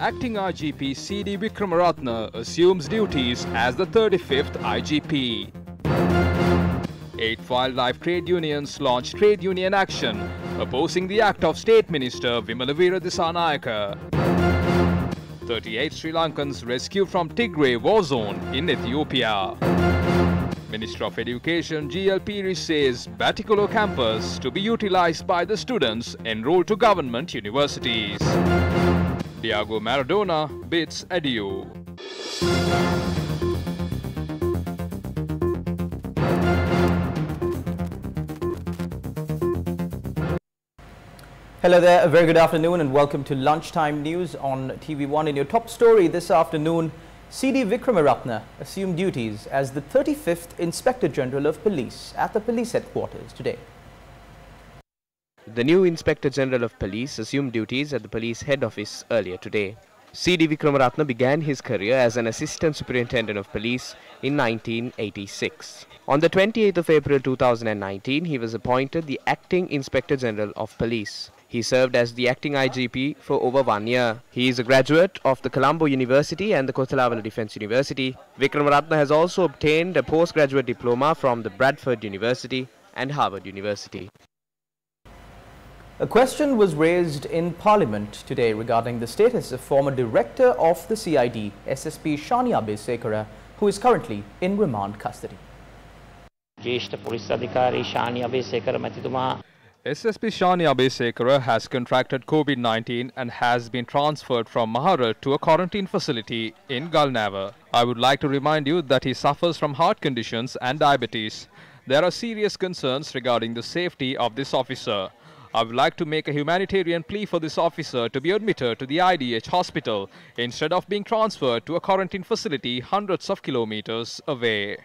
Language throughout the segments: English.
Acting IGP C.D. Vikramaratne assumes duties as the 35th IGP. 8 wildlife trade unions launched trade union action opposing the act of State Minister Vimalavira Disanayaka. 38 Sri Lankans rescued from Tigray war zone in Ethiopia. Minister of Education G.L. Piri says Batikolo campus to be utilized by the students enrolled to government universities. Diego Maradona bids adieu. Hello there, a very good afternoon and welcome to Lunchtime News on TV1. In your top story this afternoon, C.D. Vikramaratne assumed duties as the 35th Inspector General of Police at the police headquarters today. The new Inspector General of Police assumed duties at the police head office earlier today. C.D. Vikramaratne began his career as an Assistant Superintendent of Police in 1986. On the 28th of April 2019, he was appointed the Acting Inspector General of Police. He served as the acting IGP for over 1 year. He is a graduate of the Colombo University and the Kotalavala Defence University. Vikramaratne has also obtained a postgraduate diploma from the Bradford University and Harvard University. A question was raised in Parliament today regarding the status of former director of the CID, SSP Shania Besekara, who is currently in remand custody. SSP Shania Besekara has contracted COVID-19 and has been transferred from Maharat to a quarantine facility in Galnava. I would like to remind you that he suffers from heart conditions and diabetes. There are serious concerns regarding the safety of this officer. I would like to make a humanitarian plea for this officer to be admitted to the IDH hospital instead of being transferred to a quarantine facility hundreds of kilometers away.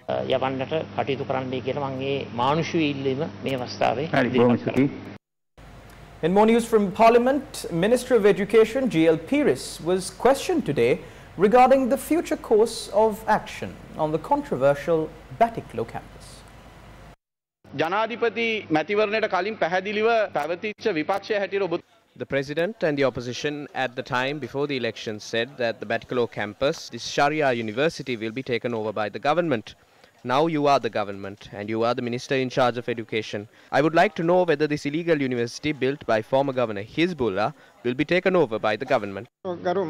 In more news from Parliament, Minister of Education G.L. Piri was questioned today regarding the future course of action on the controversial Batikolo campus. The President and the opposition at the time before the election said that the Batikolo campus, this Sharia university, will be taken over by the government. Now you are the government and you are the minister in charge of education. I would like to know whether this illegal university built by former Governor Hizbullah will be taken over by the government. Honorable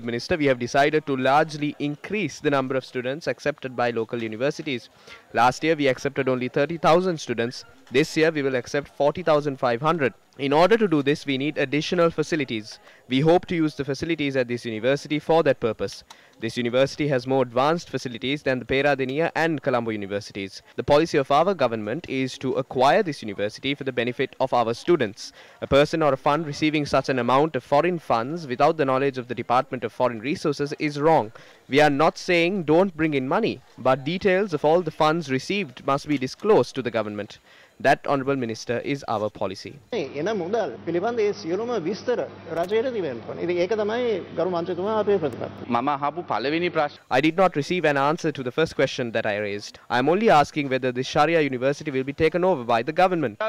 Minister, we have decided to largely increase the number of students accepted by local universities. Last year we accepted only 30,000 students. This year we will accept 40,500. In order to do this, we need additional facilities. We hope to use the facilities at this university for that purpose. This university has more advanced facilities than the Peradeniya and Colombo universities. The policy of our government is to acquire this university for the benefit of our students. A person or a fund receiving such an amount of foreign funds without the knowledge of the Department of Foreign Resources is wrong. We are not saying don't bring in money, but details of all the funds received must be disclosed to the government. That, Honourable Minister, is our policy. I did not receive an answer to the first question that I raised. I am only asking whether the Sharia University will be taken over by the government.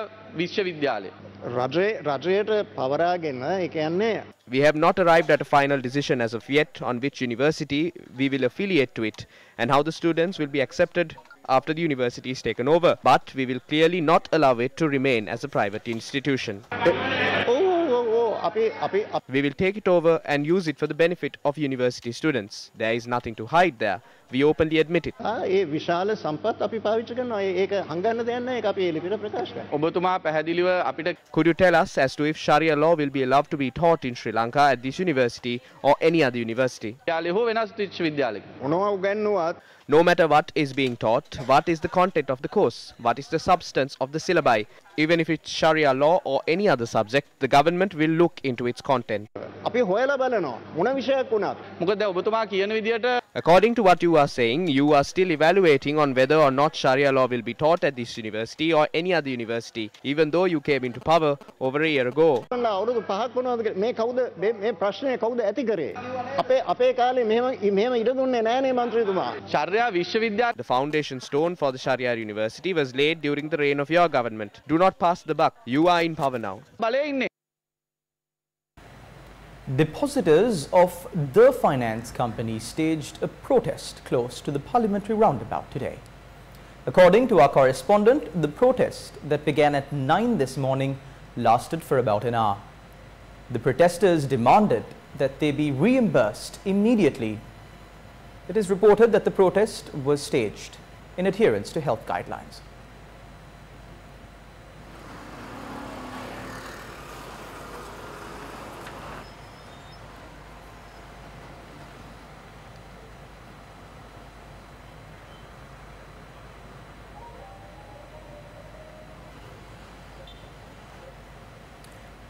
We have not arrived at a final decision as of yet on which university we will affiliate to it and how the students will be accepted after the university is taken over, but we will clearly not allow it to remain as a private institution. We will take it over and use it for the benefit of university students. There is nothing to hide there. We openly admit it. Could you tell us as to if Sharia law will be allowed to be taught in Sri Lanka at this university or any other university? No matter what is being taught, what is the content of the course, what is the substance of the syllabi, even if it's Sharia law or any other subject, the government will look into its content. According to what you are saying, you are still evaluating on whether or not Sharia law will be taught at this university or any other university, even though you came into power over a year ago. The foundation stone for the Sharia University was laid during the reign of your government. Do not pass the buck. You are in power now. Depositors of the finance company staged a protest close to the parliamentary roundabout today. According to our correspondent, the protest that began at 9 this morning lasted for about an hour. The protesters demanded that they be reimbursed immediately. It is reported that the protest was staged in adherence to health guidelines.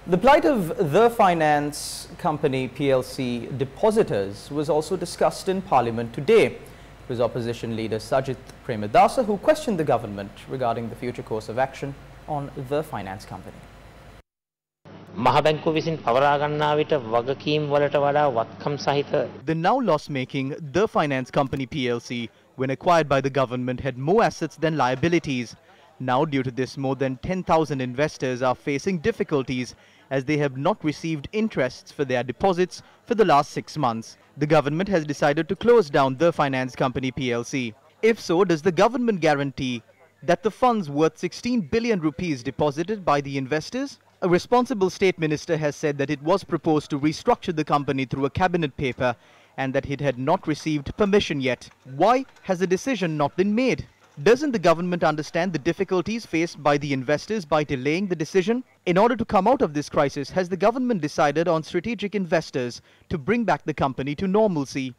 The plight of the finance company PLC depositors was also discussed in Parliament today. It was opposition leader Sajith Premadasa who questioned the government regarding the future course of action on the finance company. The now loss-making The Finance Company PLC, when acquired by the government, had more assets than liabilities. Now, due to this, more than 10,000 investors are facing difficulties as they have not received interests for their deposits for the last 6 months. The government has decided to close down The Finance Company PLC. If so, does the government guarantee that the funds worth 16 billion rupees deposited by the investors? A responsible state minister has said that it was proposed to restructure the company through a cabinet paper and that it had not received permission yet. Why has the decision not been made? Doesn't the government understand the difficulties faced by the investors by delaying the decision? In order to come out of this crisis, has the government decided on strategic investors to bring back the company to normalcy?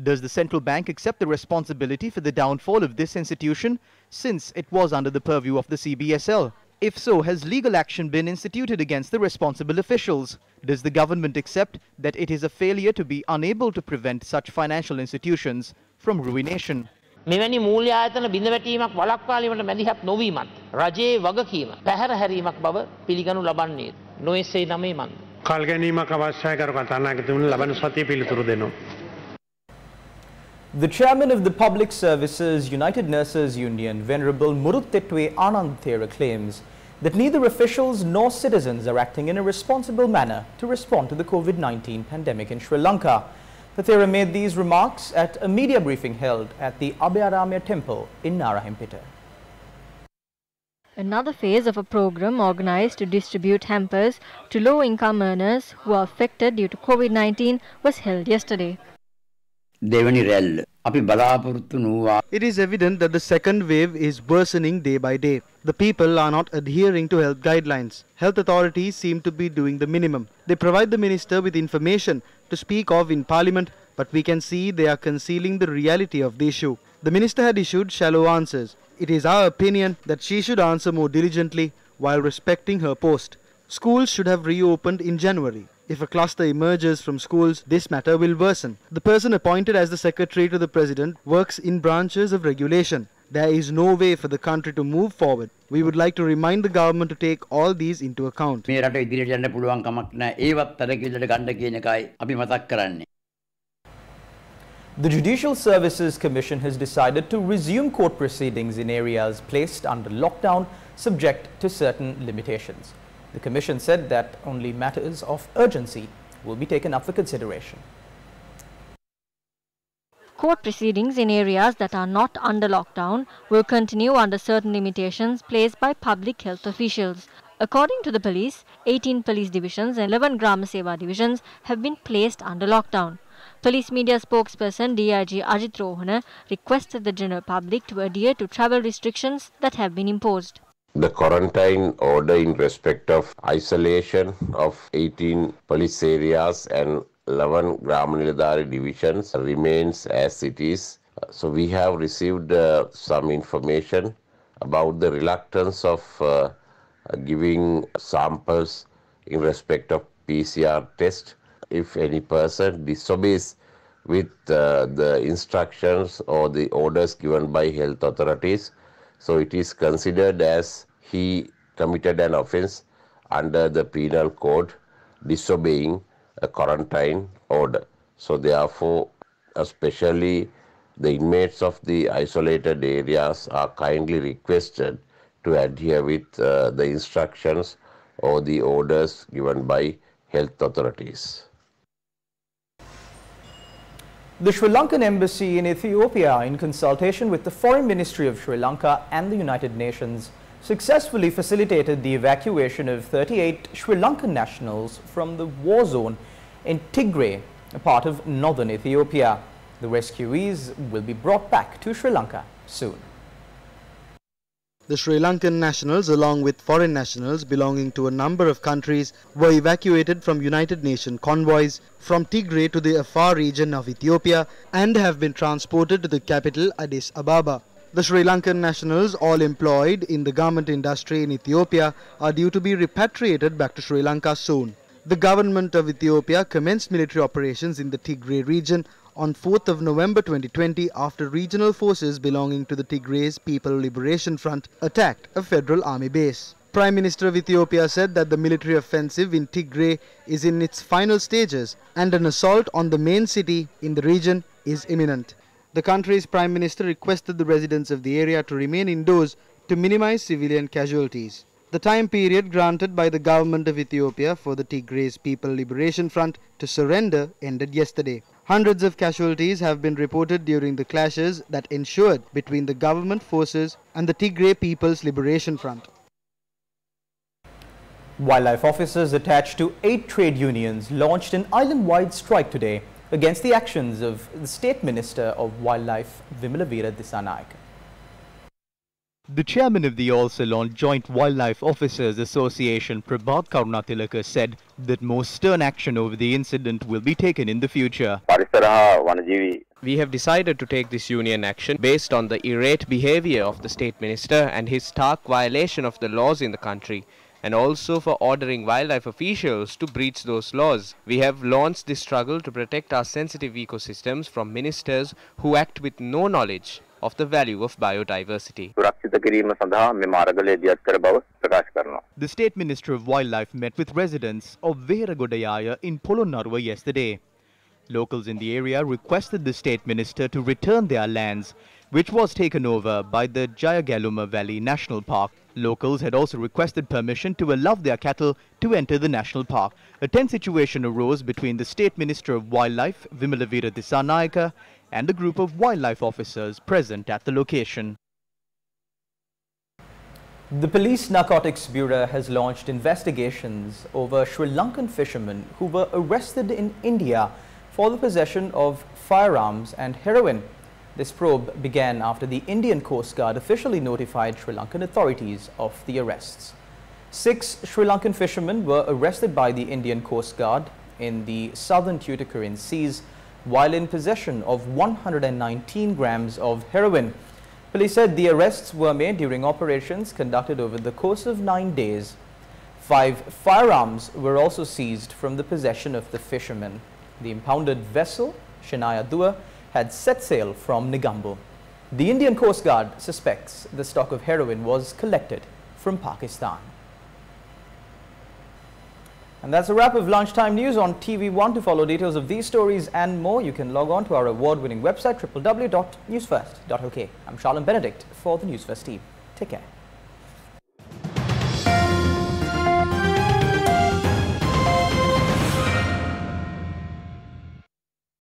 Does the central bank accept the responsibility for the downfall of this institution since it was under the purview of the CBSL? If so, has legal action been instituted against the responsible officials? Does the government accept that it is a failure to be unable to prevent such financial institutions from ruination? මෙවැනි මූල්‍ය ආයතන බිඳ වැටීමක් වළක්වාලීමට මැදිහත් නොවීමත් රජයේ වගකීම පැහැර හැරීමක් බව පිළිගනු ලබන්නේ නොඑසේ නමේ මන්ද කල් ගැනීමක් අවශ්‍යයි කර කතානායකතුමනි ලබන සතිය පිළිතුරු දෙනවා. The chairman of the Public Services United Nurses Union, Venerable Muruttetwe Ananthera, claims that neither officials nor citizens are acting in a responsible manner to respond to the COVID-19 pandemic in Sri Lanka. Pathera made these remarks at a media briefing held at the Abhayaramya Temple in Narahimpeta. Another phase of a program organized to distribute hampers to low-income earners who are affected due to COVID-19 was held yesterday. It is evident that the second wave is worsening day by day. The people are not adhering to health guidelines. Health authorities seem to be doing the minimum. They provide the minister with information to speak of in parliament, but we can see they are concealing the reality of the issue. The minister had issued shallow answers. It is our opinion that she should answer more diligently while respecting her post. Schools should have reopened in January. If a cluster emerges from schools, this matter will worsen. The person appointed as the secretary to the president works in branches of regulation. There is no way for the country to move forward. We would like to remind the government to take all these into account. The Judicial Services Commission has decided to resume court proceedings in areas placed under lockdown subject to certain limitations. The Commission said that only matters of urgency will be taken up for consideration. Court proceedings in areas that are not under lockdown will continue under certain limitations placed by public health officials. According to the police, 18 police divisions and 11 Grama Seva divisions have been placed under lockdown. Police media spokesperson DIG Ajit Rohana requested the general public to adhere to travel restrictions that have been imposed. The quarantine order in respect of isolation of 18 police areas and 11 Gramanilidari divisions remains as it is. So we have received some information about the reluctance of giving samples in respect of PCR test. If any person disobeys with the instructions or the orders given by health authorities, so it is considered as he committed an offence under the penal code, disobeying a quarantine order. So therefore, especially the inmates of the isolated areas are kindly requested to adhere with the instructions or the orders given by health authorities. The Sri Lankan Embassy in Ethiopia, in consultation with the Foreign Ministry of Sri Lanka and the United Nations, successfully facilitated the evacuation of 38 Sri Lankan nationals from the war zone in Tigray, a part of northern Ethiopia. The rescuees will be brought back to Sri Lanka soon. The Sri Lankan nationals, along with foreign nationals belonging to a number of countries, were evacuated from United Nations convoys from Tigray to the Afar region of Ethiopia and have been transported to the capital Addis Ababa. The Sri Lankan nationals, all employed in the garment industry in Ethiopia, are due to be repatriated back to Sri Lanka soon. The government of Ethiopia commenced military operations in the Tigray region on 4th of November 2020 after regional forces belonging to the Tigray's People Liberation Front attacked a federal army base. Prime Minister of Ethiopia said that the military offensive in Tigray is in its final stages and an assault on the main city in the region is imminent. The country's Prime Minister requested the residents of the area to remain indoors to minimize civilian casualties. The time period granted by the government of Ethiopia for the Tigray's People Liberation Front to surrender ended yesterday. Hundreds of casualties have been reported during the clashes that ensued between the government forces and the Tigray People's Liberation Front. Wildlife officers attached to 8 trade unions launched an island-wide strike today against the actions of the State Minister of Wildlife, Vimalavira Dissanayake. The chairman of the All Ceylon Joint Wildlife Officers Association, Prabhat Karunatilaka, said that more stern action over the incident will be taken in the future. We have decided to take this union action based on the irate behavior of the State Minister and his stark violation of the laws in the country, and also for ordering wildlife officials to breach those laws. We have launched this struggle to protect our sensitive ecosystems from ministers who act with no knowledge of the value of biodiversity. The State Minister of Wildlife met with residents of Veheragodayaya in Polonnaruwa yesterday. Locals in the area requested the State Minister to return their lands, which was taken over by the Jayagaluma Valley National Park. Locals had also requested permission to allow their cattle to enter the national park. A tense situation arose between the State Minister of Wildlife, Vimalavira Dissanayake, and a group of wildlife officers present at the location. The Police Narcotics Bureau has launched investigations over Sri Lankan fishermen who were arrested in India for the possession of firearms and heroin. This probe began after the Indian Coast Guard officially notified Sri Lankan authorities of the arrests. 6 Sri Lankan fishermen were arrested by the Indian Coast Guard in the southern Tuticorin seas while in possession of 119 grams of heroin. Police said the arrests were made during operations conducted over the course of 9 days. 5 firearms were also seized from the possession of the fishermen. The impounded vessel, Shinaya Dua, had set sail from Negombo. The Indian Coast Guard suspects the stock of heroin was collected from Pakistan. And that's a wrap of Lunchtime News on TV1. To follow details of these stories and more, you can log on to our award-winning website, www.newsfirst.lk. I'm Charlene Benedict for the Newsfirst team. Take care.